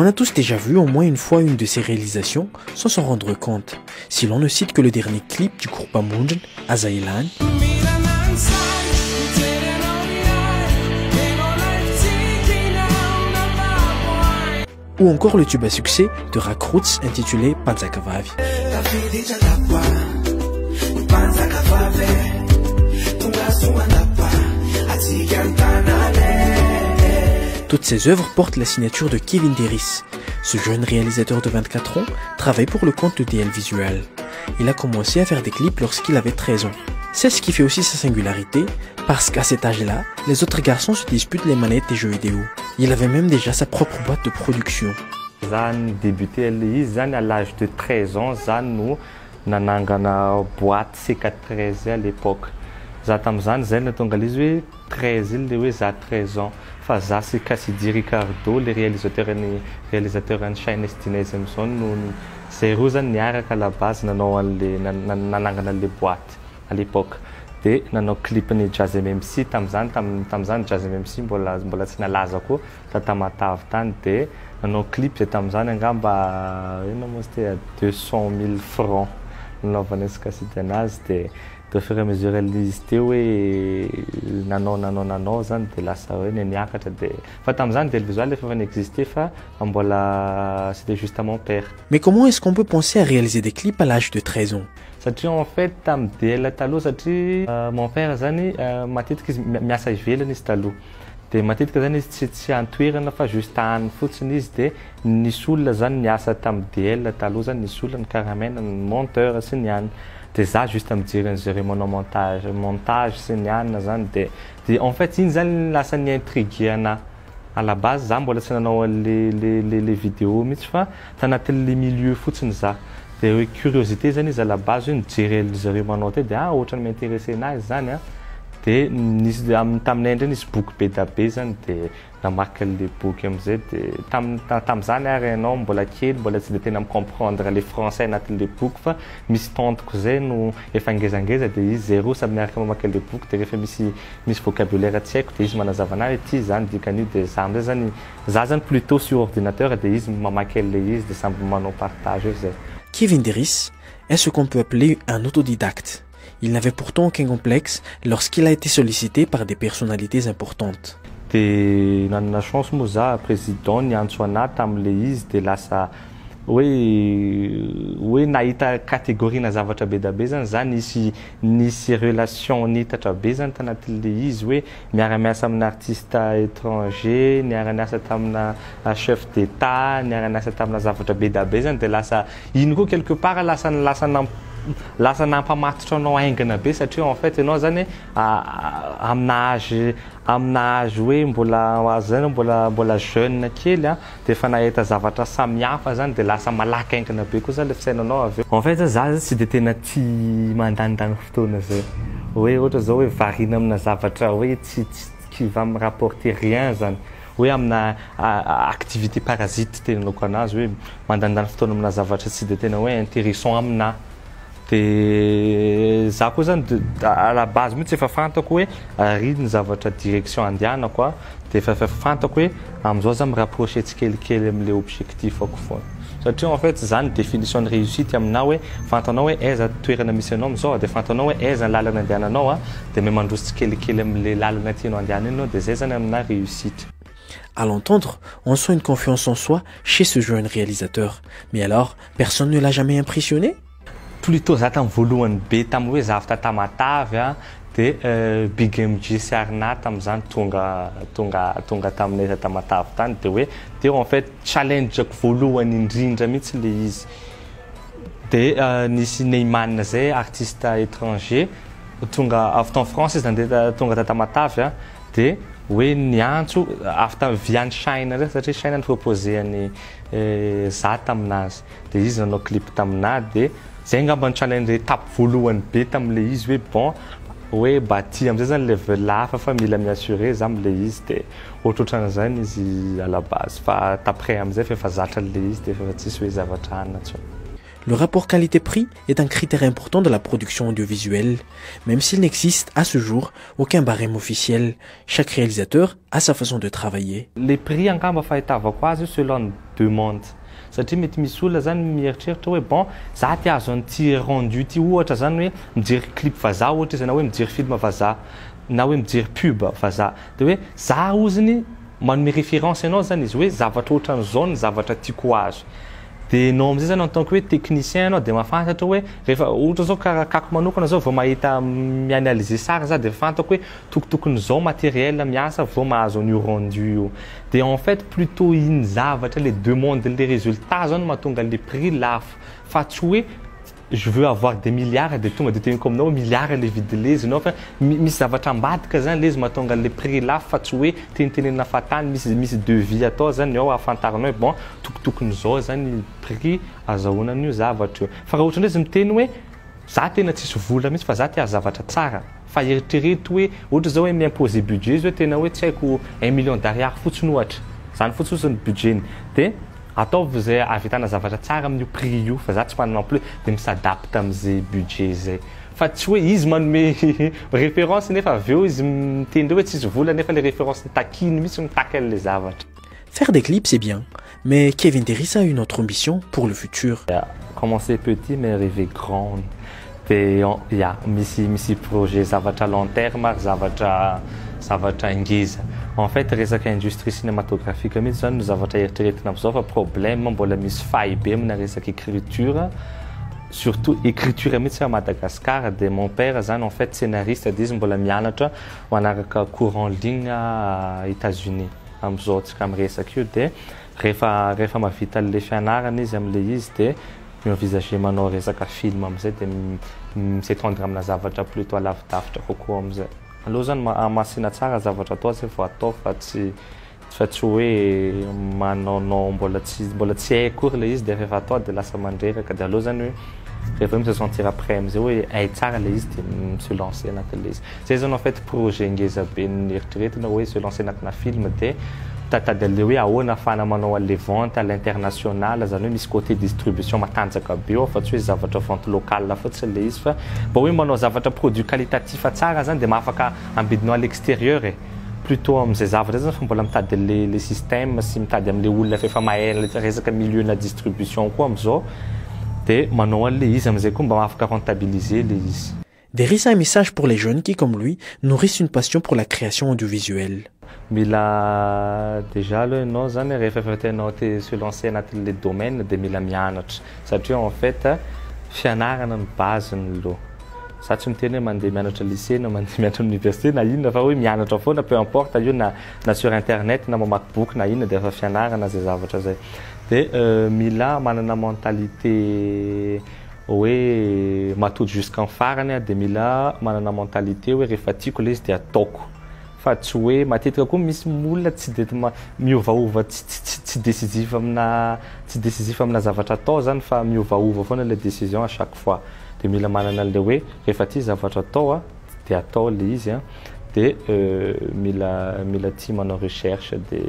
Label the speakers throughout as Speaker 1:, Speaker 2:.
Speaker 1: a tous déjà vu au moins une fois une de ses réalisations sans s'en rendre compte, si l'on ne cite que le dernier clip du groupe Amunjan, Azailan, ou encore le tube à succès de Roots intitulé Panzakavavi. Toutes ces œuvres portent la signature de Kevin Deris. Ce jeune réalisateur de 24 ans travaille pour le compte de DL Visual. Il a commencé à faire des clips lorsqu'il avait 13 ans. C'est ce qui fait aussi sa singularité, parce qu'à cet âge-là, les autres garçons se disputent les manettes des jeux vidéo. Il avait même déjà sa propre boîte de production.
Speaker 2: J'ai débuté à l'âge de 13 ans, nous avons une boîte C413 à l'époque. J'ai 13 ans. C'est Cassidy Ricardo, le réalisateur en China Destination. C'est Rosanniara à la base, nous les boîtes à l'époque. Et nous avons clip de Jazz MC, Tamzan Jazz MC, Bolatina Lazako, Tatamatav Tante. Nous avons clip de Tamzan, nous avons 200 000 francs. Nous avons de fur et à mesure listé oui nanon de la salle niakata de fatamzan del visual n'existait pas c'était juste à mon père.
Speaker 1: Mais comment est-ce qu'on peut penser à réaliser des clips à l'âge de 13 ans?
Speaker 2: Ça en fait mon père zany matetiky miasa ivelany izy taloha de matetiky zany izy tsy antoerana fa juste any fotsiny izy de nisy olona zany niasa tamin'ny taloha zany nisy olona caramène monteur sy ny any de za juste mijery an'zare manao montage sy ny anina zany de en fait iny zany lasa niintrigue ana à la base za mbola tsy nanao les vidéos mihitsy fa tanatin'le milieu fotsiny za de hoe curiosité zany izy à la base hoe nijery zare manao te de ohatrany m'intéressé anazy zany de nisy taminay ndray nisy boky be da be zany de namaky le boky amizay de tam'zany ary anao mbola kely mbola tsy de tena comprendre les français anatin'le boky fa misy tantiko zay no efa ngezangeza de izy zéro samy miaraka mamaky le boky de rehefa misy vocabulaire tsy haiko de izy manazava anazy ty zany dikan'io de za amizay zany za zany plutôt sur ordinateur de izy mamaky le izy de samby manao partage zay.
Speaker 1: Kevin Deris est ce qu'on peut appeler un autodidacte. Il n'avait pourtant aucun complexe lorsqu'il a été sollicité par des personnalités importantes.
Speaker 2: De nanana chance moa za président niantso ana tam'le izy de lasa hoe nahita catégorie zavatra be da be zany za nisy relation nitatra be zany tanatin'le izy hoe miara-miasa amina artiste étranger niara-niasa tamina chef d'état niara-niasa tamina zavatra be da be zany de lasa iny koa quelque part lasa nampamatotra anao aingana be satria en fait anao zany amina âge hoe mbola zany mbola jeune kely de efa nahita zavatra samihafa zany de lasa malaky aingana be koa zany le fisainanao avy en fait za tsy de tena tia mandanindany fotoana zay hoe ohatra zao hoe varina amina zavatra hoe tsy qui va me rapporter rien zany hoe amina activité parasite tenanako anazy hoe mandandany fotoana amina zavatra tsy de tena hoe intéressant amina de za koa zany à la base mihitsy efa fantako hoe riny zavatra direction andianako de efa fantako hoe amizao za mirapprocher tsikelikely am'le objectif ako foana satria en fait zany définition de réussite aminao hoe fantanao hoe aiza toerana misy anao amizao de fantanao hoe aiza ny lalana andiananao de me mandroso tsikelikely am'le lalana tianao andiana iny de zay zany amina réussite.
Speaker 1: À l'entendre, on sent une confiance en soi chez ce jeune réalisateur. Mais alors, personne ne l'a jamais impressionné?
Speaker 2: Plutôt za tam voalohany be tam hoe zavatra tamatavy de Big MG sy Arna tam'zany tonga taminay tamatavy tany de hoe de en fait challenge voalohany indrindra mihitsy le izy de nisy Neyman zay artiste étranger tonga avy en France izy nandeha tonga tamatavy de hoe niantso after viany China rek satria China ny proposé any za taminazy de izy nanao clip tamina de zay ngamba ny challenge étape voalohany be tam'le izy hoe bon hoe bâti amizay zany level lafa fa mila miassurer za am'le izy de ohatrohatran'izany izy à la base fa taprès amizay fa zatra le izy de fa tsisy hoe zavatra anina tsony.
Speaker 1: Le rapport qualité-prix est un critère important de la production audiovisuelle, même s'il n'existe à ce jour aucun barème officiel. Chaque réalisateur a sa façon de travailler.
Speaker 2: Les prix angamba fahitavako azy selon demande. Satria mety misy olona zany mieritreritra hoe bon za ty azo an'ty rendu ty ohatra zany hoe mijery clip vazaha ohatra izy na hoe mijery film vazaha na hoe mijery pub vazaha de hoe za oziny manome référence ianao zany izy hoe zavatra ohatran'izao ny zavatra tiako azo. De anao am'izay zany en tant que hoe technicien anao de mahafantatra hoe rehefa ohatra zao kako manokana zao vao mahita mi-analyser sary za de fantako hoe tokotokon'izao matériel miasa vao mahazo an'io rendu io. De en fait plutôt iny zavatra les demandes les résultats zany mahatonga les prix lafo fa tsy hoe je veux avoir des milliards de tonga de tegna comme nous milliards les vidy lezy anao fa misy zavatra ambadika zany lezy mahatonga le prix lafo fa tsy hoe tenitenena fatany misy devis atao zany ao afantaranao bon tokotokon'izao zany prix azahoana an'io zavatra io. Fa raha ohatra ndray izy miteny hoe za tena tsisy vola mihitsy fa za ty zavatra tsara fa eritrereto hoe ohatra zao hoe miimposer budget zao tena hoe tsy haiko 1 million d'ariary fotsiny ohatra zany fotsiny budget de ataovy zay ahavitana zavatra tsara amin'io prix io fa za tsy manana plus de misadapte am'izay budget zay fa tsy hoe izy manome référence nefa aveo izy mitendry hoe tsisy vola nefa les références takiny mihitsy mitaka les zavatra.
Speaker 1: Faire des clips c'est bien, mais Kevin Derris a une autre ambition pour le futur.
Speaker 2: Commencer petit mais rêver grand. De misy projet zavatra long terme zavatra ngeza. En fait resaka industrie cinématographique mihitsy zany zavatra eritreretina am'izao fa problème mbola misy fahibe amina resaka écriture surtout écriture mihitsy à Madagascar. De mon père zany en fait scénariste de izy mbola mianatra manaraka cours en ligne à États-Unis am'izao tsika am'resaka io de rehefa mavita le fianarana izy am'le izy de mi-envisager manao resaka film am'izay de s'étendre amina zavatra plutôt alavidavitra kokoa am'izay. Aloha zany masina tsara zavatra atao zay vao atao fa tsy hoe manao mbola tsy hay akory le izy de rehefa atao de lasa mandreraka de aloha zany hoe rehefa me se sentir après am'izay hoe hay tsara le izy de se lancer anatin'le izy. Zay zany en fait projet ngeza be eritreretina hoe se lancer anatina film de tatady an'le hoe ahoana ahafahana manao an'le vente à l'international zany hoe misy côté distribution matanjaka be ao fa tsy hoe zavatra vente locale fotsiny le izy fa mba hoe manao zavatra produit qualitatif tsara zany de mahafaka ambidinao à l'extérieur plutôt am'izay zavatra zany fa mbola mitady le système sy mitady am'le olona fefa mahay resaka milieu na distribution koa am'izao de manao an'le izy am'izay koa mba mahafaka rentabiliser le izy.
Speaker 1: Derris a un message pour les jeunes qui, comme lui, nourrissent une passion pour la création audiovisuelle.
Speaker 2: Mila déjà aloha ianao zany rehefa enao te se lancer anatin'le domaine de mila mianatra satria en fait fianarana ny base-ny loha. Za tsy miteny hoe mandeha mianatra lycée na mandeha mianatra université na inona fa hoe mianatra foana peu importe io na sur internet na mamaky boky na inona de efa fianarana zay zavatra zay. De mila manana mentalité hoe matody jusqu'en farany de mila manana mentalité hoe rehefa tiako le izy de ataoko. Fa tsy hoe matetika koa misy olona tsy de miovaova tsy décisif amina zavatra atao zany fa miovaova foana le décision à chaque fois. De mila manana le hoe rehefa ty zavatra atao de atao le izy de mila tia manao recherche de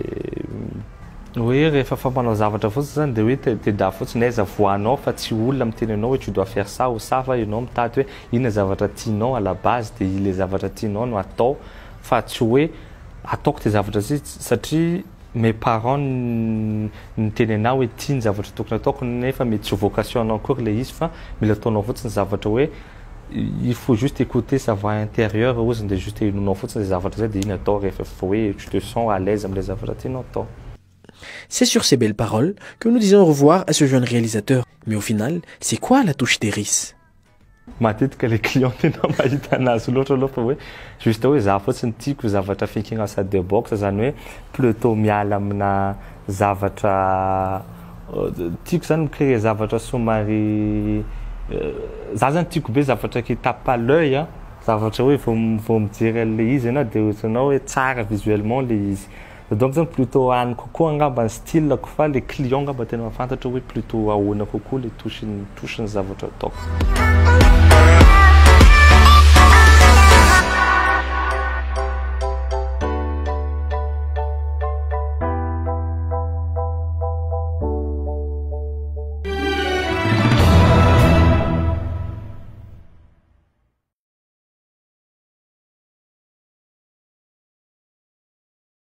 Speaker 2: oui rehefa fa manao zavatra fotsiny zany de hoe teda fotsiny aiza voanao fa tsy olona miteny anao hoe tu dois faire ça ou ça fa ianao mitady hoe inona zavatra tianao à la base de ile zavatra tianao no atao fa tsy hoe ataoko ty zavatra zay satria mes parents niteny anao hoe tia ny zavatra tokony ataoko nefa mety tsy vocation anao akory le izy fa mila ataonao fotsiny zavatra hoe il faut juste écouter sa voix intérieure oziny de juste inonao fotsiny zavatra zay de iny atao rehefa hoe tu te sens à l'aise am'le zavatra tianao atao.
Speaker 1: C'est sur ces belles paroles que nous disons au revoir à ce jeune réalisateur. Mais au final, c'est quoi la touche Derris?
Speaker 2: Matetika le client tena mahita anazy loatra aloha fa hoe juste hoe za fotsiny tiako zavatra thinking outside the box zany hoe plutôt miala amina zavatra tiako zany micréer zavatra somary za zany tiako be zavatra qui tape pas l'œil zavatra hoe vao mijery le izy ianao de ohatranao hoe tsara visuellement le izy. Donc zany plutôt any kokoa angamba ny style-ko fa le client angamba tena mahafantatra hoe plutôt ahoana kokoa le touche-ny zavatra ataoko.